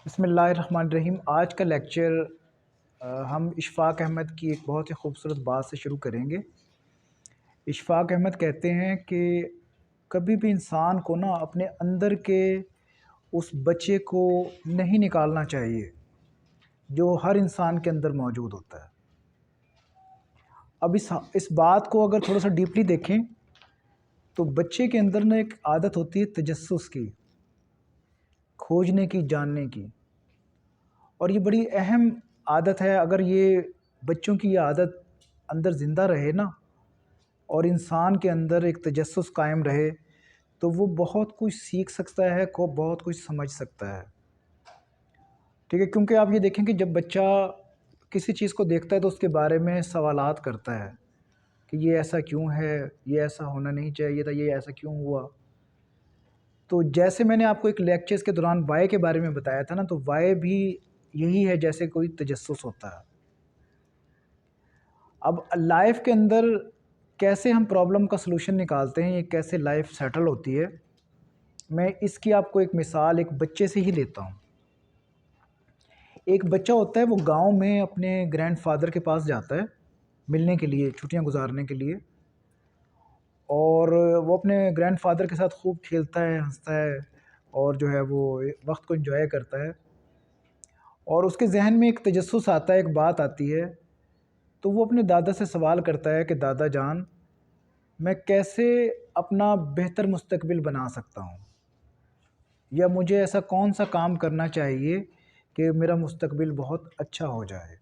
बिस्मिल्लाहिर्रहमानिर्रहीम। आज का लेक्चर हम इशफ़ाक़ अहमद की एक बहुत ही खूबसूरत बात से शुरू करेंगे। इशफ़ाक़ अहमद कहते हैं कि कभी भी इंसान को ना अपने अंदर के उस बच्चे को नहीं निकालना चाहिए जो हर इंसान के अंदर मौजूद होता है। अब इस बात को अगर थोड़ा सा डीपली देखें तो बच्चे के अंदर ना एक आदत होती है तजस्सुस की, खोजने की, जानने की। और ये बड़ी अहम आदत है। अगर ये बच्चों की ये आदत अंदर ज़िंदा रहे ना और इंसान के अंदर एक तजस्सुस कायम रहे तो वो बहुत कुछ सीख सकता है, को बहुत कुछ समझ सकता है। ठीक है, क्योंकि आप ये देखें कि जब बच्चा किसी चीज़ को देखता है तो उसके बारे में सवालात करता है कि ये ऐसा क्यों है, ये ऐसा होना नहीं चाहिए था, ये ऐसा क्यों हुआ। तो जैसे मैंने आपको एक लेक्चर्स के दौरान वाई के बारे में बताया था ना, तो वाई भी यही है जैसे कोई तजस्सुस होता है। अब लाइफ के अंदर कैसे हम प्रॉब्लम का सलूशन निकालते हैं, ये कैसे लाइफ सेटल होती है, मैं इसकी आपको एक मिसाल एक बच्चे से ही लेता हूँ। एक बच्चा होता है, वो गांव में अपने ग्रैंडफादर के पास जाता है मिलने के लिए, छुट्टियां गुजारने के लिए। और वो अपने ग्रैंडफादर के साथ खूब खेलता है, हंसता है और जो है वो वक्त को एंजॉय करता है। और उसके जहन में एक तजस्सुस आता है, एक बात आती है। तो वो अपने दादा से सवाल करता है कि दादा जान, मैं कैसे अपना बेहतर मुस्तकबिल बना सकता हूँ, या मुझे ऐसा कौन सा काम करना चाहिए कि मेरा मुस्तकबिल बहुत अच्छा हो जाए।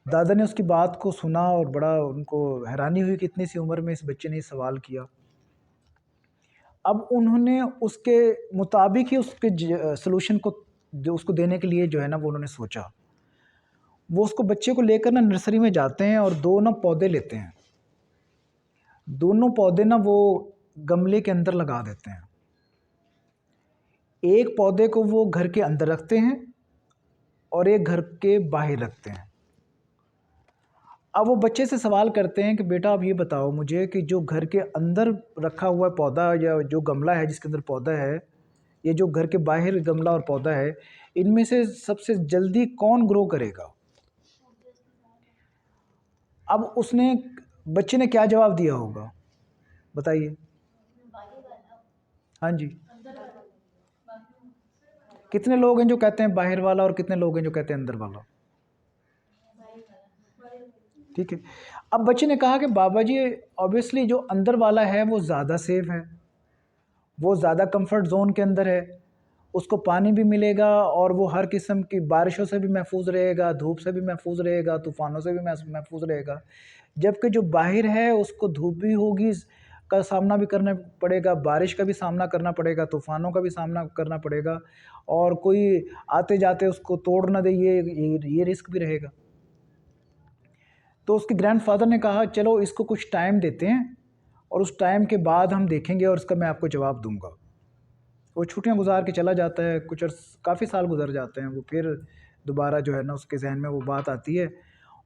दादा ने उसकी बात को सुना और बड़ा उनको हैरानी हुई कि इतनी सी उम्र में इस बच्चे ने सवाल किया। अब उन्होंने उसके मुताबिक ही उसके सलूशन को जो उसको देने के लिए जो है ना वो उन्होंने सोचा। वो उसको बच्चे को लेकर ना नर्सरी में जाते हैं और दो ना पौधे लेते हैं। दोनों पौधे ना वो गमले के अंदर लगा देते हैं। एक पौधे को वो घर के अंदर रखते हैं और एक घर के बाहर रखते हैं। अब वो बच्चे से सवाल करते हैं कि बेटा आप ये बताओ मुझे कि जो घर के अंदर रखा हुआ पौधा या जो गमला है जिसके अंदर पौधा है, ये जो घर के बाहर गमला और पौधा है, इनमें से सबसे जल्दी कौन ग्रो करेगा। अब उसने बच्चे ने क्या जवाब दिया होगा, बताइए। हाँ जी, कितने लोग हैं जो कहते हैं बाहर वाला और कितने लोग हैं जो कहते हैं अंदर वाला। ठीक है। अब बच्चे ने कहा कि बाबा जी ऑब्वियसली जो अंदर वाला है वो ज़्यादा सेफ है, वो ज़्यादा कंफर्ट जोन के अंदर है, उसको पानी भी मिलेगा और वो हर किस्म की बारिशों से भी महफूज रहेगा, धूप से भी महफूज रहेगा, तूफ़ानों से भी महफूज रहेगा। जबकि जो बाहर है उसको धूप भी होगी का सामना भी करना पड़ेगा, बारिश का भी सामना करना पड़ेगा, तूफ़ानों का भी सामना करना पड़ेगा, और कोई आते जाते उसको तोड़ ना दे, ये रिस्क भी रहेगा। तो उसके ग्रैंडफादर ने कहा चलो इसको कुछ टाइम देते हैं और उस टाइम के बाद हम देखेंगे और उसका मैं आपको जवाब दूंगा। वो छुट्टियां गुजार के चला जाता है, कुछ काफ़ी साल गुजर जाते हैं। वो फिर दोबारा जो है ना उसके जहन में वो बात आती है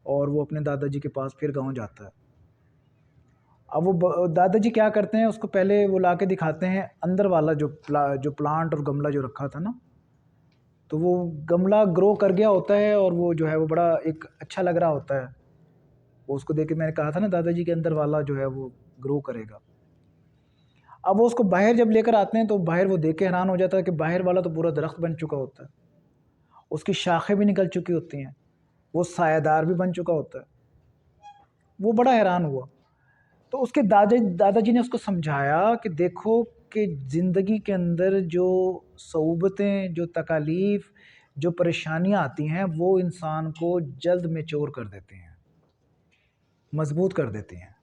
और वो अपने दादाजी के पास फिर गाँव जाता है। अब वो दादाजी क्या करते हैं, उसको पहले वो ला के दिखाते हैं अंदर वाला जो प्लांट और गमला जो रखा था ना। तो वो गमला ग्रो कर गया होता है और वो जो है वो बड़ा एक अच्छा लग रहा होता है। वो उसको देख के मैंने कहा था ना दादाजी के अंदर वाला जो है वो ग्रो करेगा। अब वो उसको बाहर जब लेकर आते हैं तो बाहर वो देख के हैरान हो जाता है कि बाहर वाला तो पूरा दरख्त बन चुका होता है, उसकी शाखें भी निकल चुकी होती हैं, वो सायादार भी बन चुका होता है। वो बड़ा हैरान हुआ। तो उसके दादाजी ने उसको समझाया कि देखो कि ज़िंदगी के अंदर जो सऊबतें, जो तकालीफ, जो परेशानियाँ आती हैं वो इंसान को जल्द मैच्योर कर देती हैं, मजबूत कर देती हैं।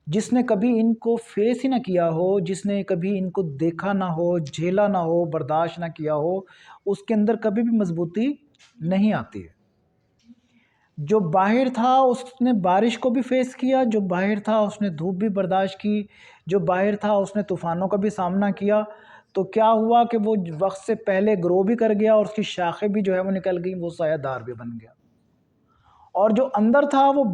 जिसने कभी इनको फेस ही ना किया हो, जिसने कभी इनको देखा ना हो, झेला ना हो, बर्दाश्त ना किया हो, उसके अंदर कभी भी मजबूती नहीं आती है। जो बाहर था उसने बारिश को भी फेस किया, जो बाहर था उसने धूप भी बर्दाश्त की, जो बाहर था उसने तूफ़ानों का भी सामना किया। तो क्या हुआ कि वो वक्त से पहले ग्रो भी कर गया और उसकी शाखें भी जो है वो निकल गई, वो सायादार भी बन गया। और जो अंदर था वो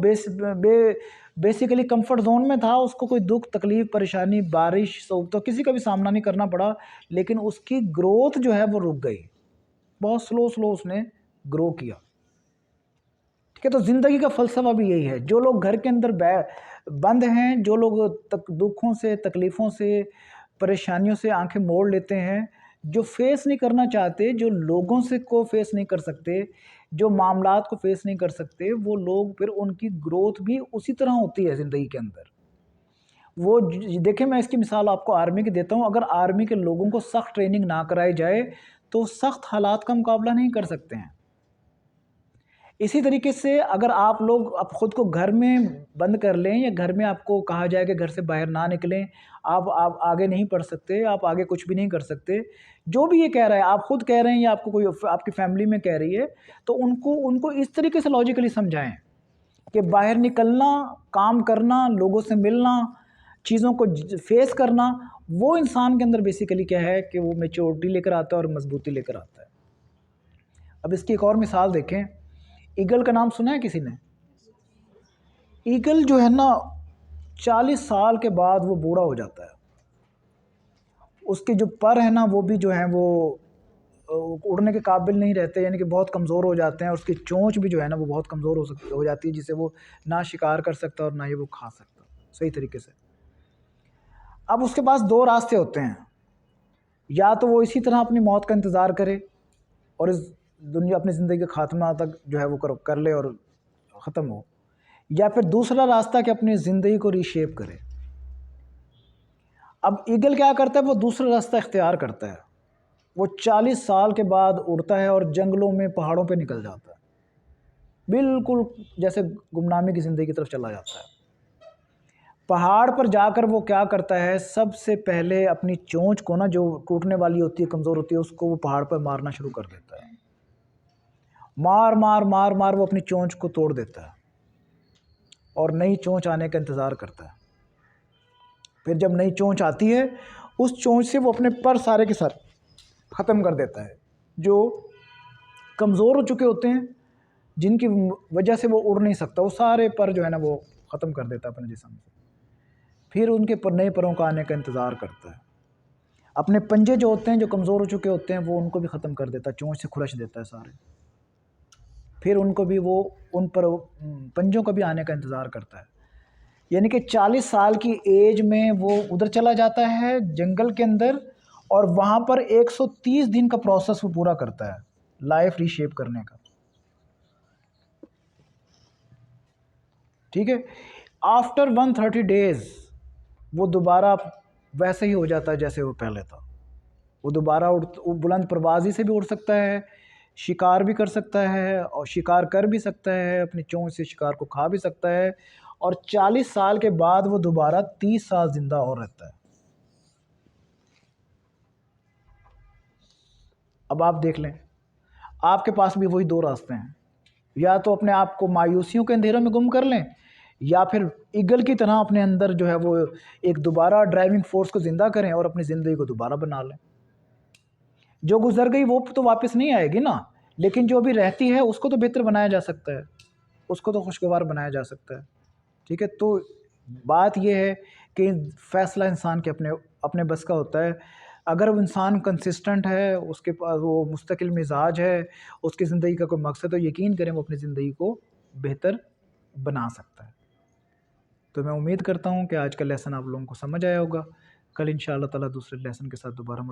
बेसिकली कंफर्ट जोन में था, उसको कोई दुख तकलीफ परेशानी बारिश तो किसी का भी सामना नहीं करना पड़ा, लेकिन उसकी ग्रोथ जो है वो रुक गई, बहुत स्लो स्लो उसने ग्रो किया। ठीक है, तो ज़िंदगी का फ़लसफ़ा भी यही है। जो लोग घर के अंदर बंद हैं, जो लोग दुखों से तकलीफ़ों से परेशानियों से आंखें मोड़ लेते हैं, जो फेस नहीं करना चाहते, जो लोगों से को फेस नहीं कर सकते, जो मामलात को फेस नहीं कर सकते, वो लोग फिर उनकी ग्रोथ भी उसी तरह होती है ज़िंदगी के अंदर। वो देखिए, मैं इसकी मिसाल आपको आर्मी की देता हूँ। अगर आर्मी के लोगों को सख्त ट्रेनिंग ना कराई जाए तो सख्त हालात का मुकाबला नहीं कर सकते हैं। इसी तरीके से अगर आप लोग अब खुद को घर में बंद कर लें या घर में आपको कहा जाए कि घर से बाहर ना निकलें, आप आगे नहीं बढ़ सकते, आप आगे कुछ भी नहीं कर सकते, जो भी ये कह रहा है, आप खुद कह रहे हैं या आपको कोई आपकी फैमिली में कह रही है, तो उनको उनको इस तरीके से लॉजिकली समझाएं कि बाहर निकलना, काम करना, लोगों से मिलना, चीज़ों को फेस करना, वो इंसान के अंदर बेसिकली क्या है कि वो मैच्योरिटी लेकर आता है और मजबूती लेकर आता है। अब इसकी एक और मिसाल देखें। ईगल का नाम सुना है किसी ने? ईगल जो है ना, 40 साल के बाद वो बूढ़ा हो जाता है। उसके जो पर है ना, वो भी जो है वो उड़ने के काबिल नहीं रहते, यानी कि बहुत कमज़ोर हो जाते हैं। और उसकी चोंच भी जो है ना, वो बहुत कमज़ोर हो जाती है, जिससे वो ना शिकार कर सकता और ना ही वो खा सकता सही तरीके से। अब उसके पास दो रास्ते होते हैं, या तो वो इसी तरह अपनी मौत का इंतज़ार करे और इस दुनिया अपनी ज़िंदगी के खात्मा तक जो है वो कर ले और ख़त्म हो, या फिर दूसरा रास्ता कि अपनी ज़िंदगी को रीशेप करे। अब ईगल क्या करता है? वो दूसरा रास्ता इख्तियार करता है। वो 40 साल के बाद उड़ता है और जंगलों में, पहाड़ों पे निकल जाता है, बिल्कुल जैसे गुमनामी की ज़िंदगी की तरफ चला जाता है। पहाड़ पर जाकर वो क्या करता है? सबसे पहले अपनी चोंच को ना, जो टूटने वाली होती है, कमज़ोर होती है, उसको वो पहाड़ पर मारना शुरू कर देता है। मार मार मार मार वो अपनी चोंच को तोड़ देता है और नई चोंच आने का इंतज़ार करता है। फिर जब नई चोंच आती है, उस चोंच से वो अपने पर सारे के सारे ख़त्म कर देता है। जो कमज़ोर हो चुके होते हैं, जिनकी वजह से वो उड़ नहीं सकता, वो सारे पर जो है ना वो ख़त्म कर देता है अपने जिस्म से। फिर उनके पर नए परों का आने का इंतज़ार करता है। अपने पंजे जो होते हैं, जो कमज़ोर हो चुके होते हैं, वो उनको भी ख़त्म कर देता है, चोंच से खुरच देता है सारे। फिर उनको भी वो उन पर पंजों का भी आने का इंतज़ार करता है। यानी कि 40 साल की एज में वो उधर चला जाता है जंगल के अंदर, और वहाँ पर 130 दिन का प्रोसेस वो पूरा करता है लाइफ रीशेप करने का। ठीक है, आफ्टर 130 डेज वो दोबारा वैसे ही हो जाता है जैसे वो पहले था। वो दोबारा बुलंद परवाज़ी से भी उड़ सकता है, शिकार भी कर सकता है, और शिकार कर भी सकता है, अपनी चोंच से शिकार को खा भी सकता है। और 40 साल के बाद वो दोबारा 30 साल ज़िंदा और रहता है। अब आप देख लें, आपके पास भी वही दो रास्ते हैं। या तो अपने आप को मायूसियों के अंधेरों में गुम कर लें, या फिर ईगल की तरह अपने अंदर जो है वो एक दोबारा ड्राइविंग फोर्स को ज़िंदा करें और अपनी ज़िंदगी को दोबारा बना लें। जो गुजर गई वो तो वापस नहीं आएगी ना, लेकिन जो अभी रहती है उसको तो बेहतर बनाया जा सकता है, उसको तो खुशगवार बनाया जा सकता है। ठीक है, तो बात ये है कि फ़ैसला इंसान के अपने अपने बस का होता है। अगर वो इंसान कंसिस्टेंट है, उसके पास वो मुस्तकिल मिजाज है, उसकी ज़िंदगी का कोई मकसद, तो यकीन करें वो अपनी ज़िंदगी को बेहतर बना सकता है। तो मैं उम्मीद करता हूँ कि आज का लेसन आप लोगों को समझ आया होगा। कल इंशाअल्लाह ताला दूसरे लेसन के साथ दोबारा